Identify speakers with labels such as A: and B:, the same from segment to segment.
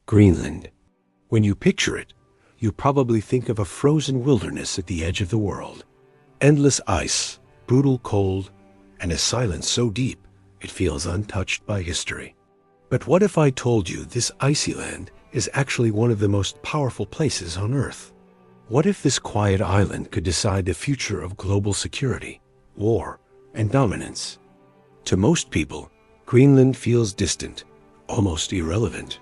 A: Greenland. When you picture it, you probably think of a frozen wilderness at the edge of the world. Endless ice, brutal cold, and a silence so deep it feels untouched by history. But what if I told you this icy land is actually one of the most powerful places on Earth? What if this quiet island could decide the future of global security, war, and dominance? To most people, Greenland feels distant, almost irrelevant.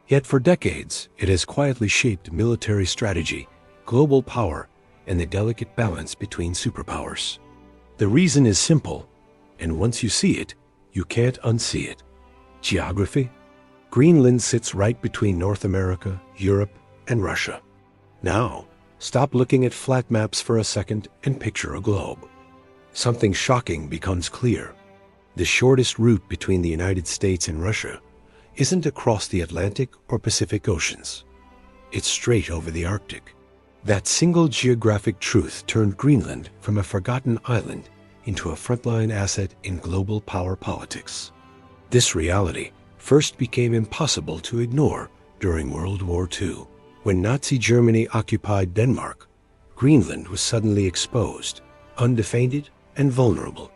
A: Yet for decades, it has quietly shaped military strategy, global power, and the delicate balance between superpowers. The reason is simple, and once you see it, you can't unsee it. Geography? Greenland sits right between North America, Europe, and Russia. Now, stop looking at flat maps for a second and picture a globe. Something shocking becomes clear. The shortest route between the United States and Russia isn't across the Atlantic or Pacific Oceans. It's straight over the Arctic. That single geographic truth turned Greenland from a forgotten island into a frontline asset in global power politics. This reality first became impossible to ignore during World War II. When Nazi Germany occupied Denmark, Greenland was suddenly exposed, undefended, and vulnerable.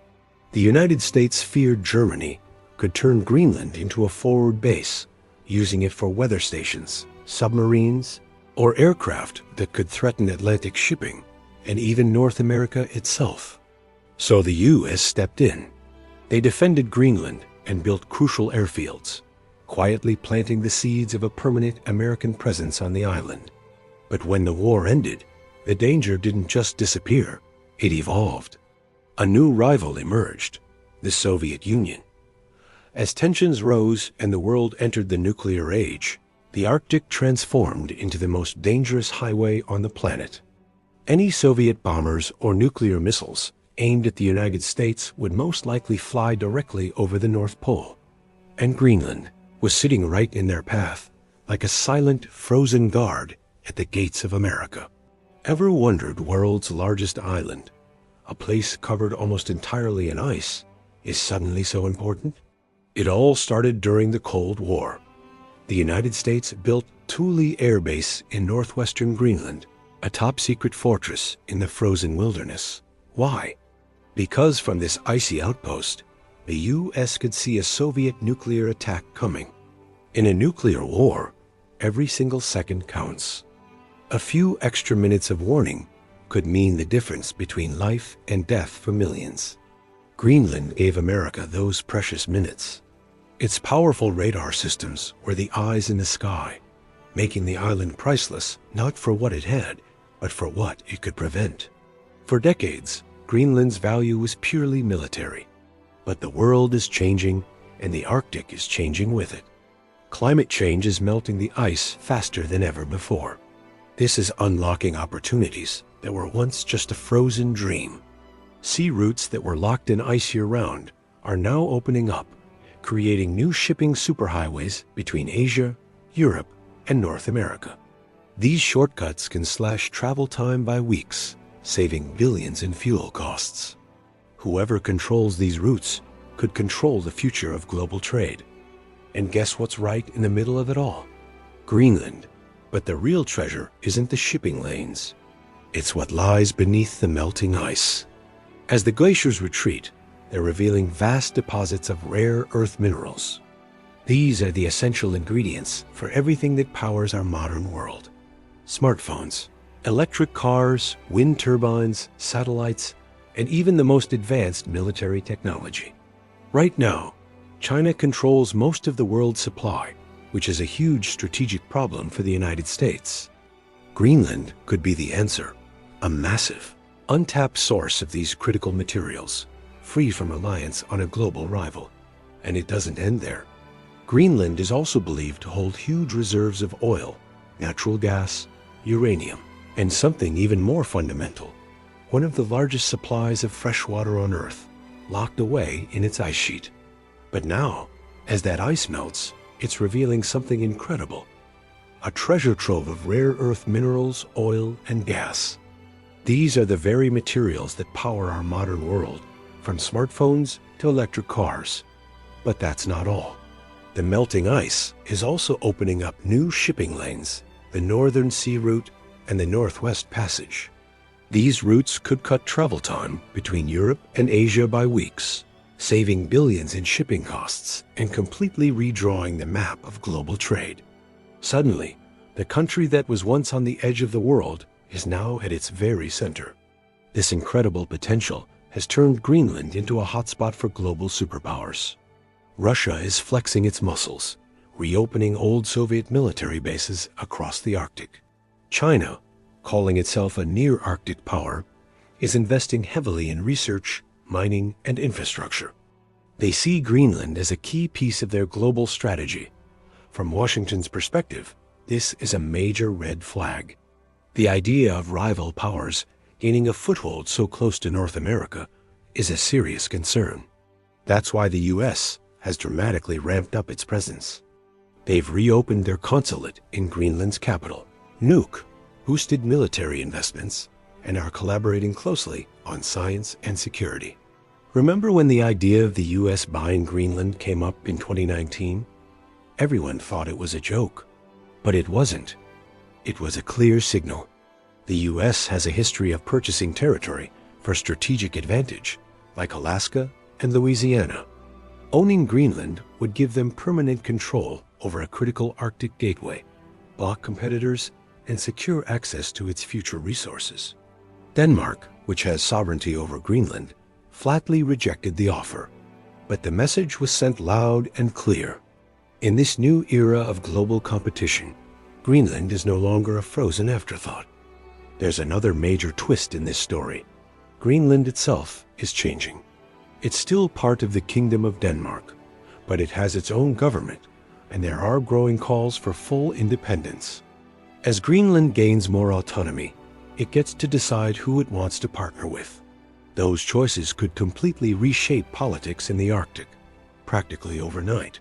A: The United States feared Germany could turn Greenland into a forward base, using it for weather stations, submarines, or aircraft that could threaten Atlantic shipping and even North America itself. So the U.S. stepped in. They defended Greenland and built crucial airfields, quietly planting the seeds of a permanent American presence on the island. But when the war ended, the danger didn't just disappear, it evolved. A new rival emerged, the Soviet Union. As tensions rose and the world entered the nuclear age, the Arctic transformed into the most dangerous highway on the planet. Any Soviet bombers or nuclear missiles aimed at the United States would most likely fly directly over the North Pole. And Greenland was sitting right in their path, like a silent, frozen guard at the gates of America. Ever wondered world's largest island, a place covered almost entirely in ice, is suddenly so important? It all started during the Cold War. The United States built Thule Air Base in northwestern Greenland, a top-secret fortress in the frozen wilderness. Why? Because from this icy outpost, the U.S. could see a Soviet nuclear attack coming. In a nuclear war, every single second counts. A few extra minutes of warning could mean the difference between life and death for millions. Greenland gave America those precious minutes. Its powerful radar systems were the eyes in the sky, making the island priceless not for what it had, but for what it could prevent. For decades, Greenland's value was purely military. But the world is changing, and the Arctic is changing with it. Climate change is melting the ice faster than ever before. This is unlocking opportunities that were once just a frozen dream. Sea routes that were locked in ice year-round are now opening up, creating new shipping superhighways between Asia, Europe, and North America. These shortcuts can slash travel time by weeks, saving billions in fuel costs. Whoever controls these routes could control the future of global trade. And guess what's right in the middle of it all? Greenland. But the real treasure isn't the shipping lanes. It's what lies beneath the melting ice. As the glaciers retreat, they're revealing vast deposits of rare earth minerals. These are the essential ingredients for everything that powers our modern world. Smartphones, electric cars, wind turbines, satellites, and even the most advanced military technology. Right now, China controls most of the world's supply, which is a huge strategic problem for the United States. Greenland could be the answer, a massive, untapped source of these critical materials, free from reliance on a global rival. And it doesn't end there. Greenland is also believed to hold huge reserves of oil, natural gas, uranium, and something even more fundamental, one of the largest supplies of fresh water on Earth, locked away in its ice sheet. But now, as that ice melts, it's revealing something incredible, a treasure trove of rare earth minerals, oil, and gas. These are the very materials that power our modern world, from smartphones to electric cars. But that's not all. The melting ice is also opening up new shipping lanes, the Northern Sea Route and the Northwest Passage. These routes could cut travel time between Europe and Asia by weeks, saving billions in shipping costs and completely redrawing the map of global trade. Suddenly, the country that was once on the edge of the world is now at its very center. This incredible potential has turned Greenland into a hotspot for global superpowers. Russia is flexing its muscles, reopening old Soviet military bases across the Arctic. China, calling itself a near-Arctic power, is investing heavily in research, mining, and infrastructure. They see Greenland as a key piece of their global strategy. From Washington's perspective, this is a major red flag. The idea of rival powers gaining a foothold so close to North America is a serious concern. That's why the U.S. has dramatically ramped up its presence. They've reopened their consulate in Greenland's capital, Nuuk, boosted military investments, and are collaborating closely on science and security. Remember when the idea of the U.S. buying Greenland came up in 2019? Everyone thought it was a joke, but it wasn't. It was a clear signal. The U.S. has a history of purchasing territory for strategic advantage, like Alaska and Louisiana. Owning Greenland would give them permanent control over a critical Arctic gateway, block competitors, and secure access to its future resources. Denmark, which has sovereignty over Greenland, flatly rejected the offer. But the message was sent loud and clear. In this new era of global competition, Greenland is no longer a frozen afterthought. There's another major twist in this story. Greenland itself is changing. It's still part of the Kingdom of Denmark, but it has its own government, and there are growing calls for full independence. As Greenland gains more autonomy, it gets to decide who it wants to partner with. Those choices could completely reshape politics in the Arctic, practically overnight.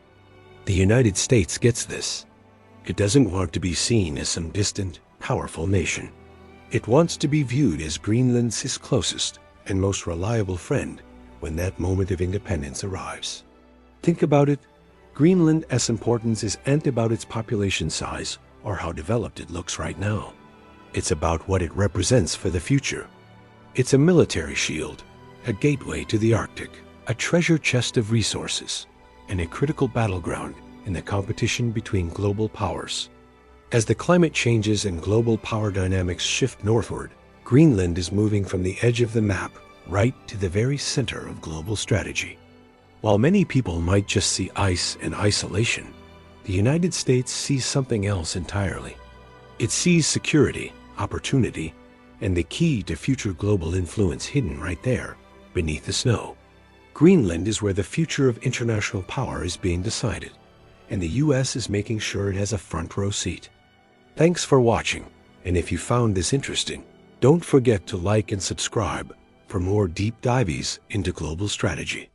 A: The United States gets this. It doesn't want to be seen as some distant, powerful nation. It wants to be viewed as Greenland's closest and most reliable friend when that moment of independence arrives. Think about it. Greenland's importance isn't about its population size or how developed it looks right now. It's about what it represents for the future. It's a military shield, a gateway to the Arctic, a treasure chest of resources, and a critical battleground in the competition between global powers. As the climate changes and global power dynamics shift northward, Greenland is moving from the edge of the map right to the very center of global strategy. While many people might just see ice and isolation, the United States sees something else entirely. It sees security, opportunity, and the key to future global influence hidden right there, beneath the snow. Greenland is where the future of international power is being decided, and the U.S. is making sure it has a front row seat. Thanks for watching, and if you found this interesting, don't forget to like and subscribe for more deep dives into global strategy.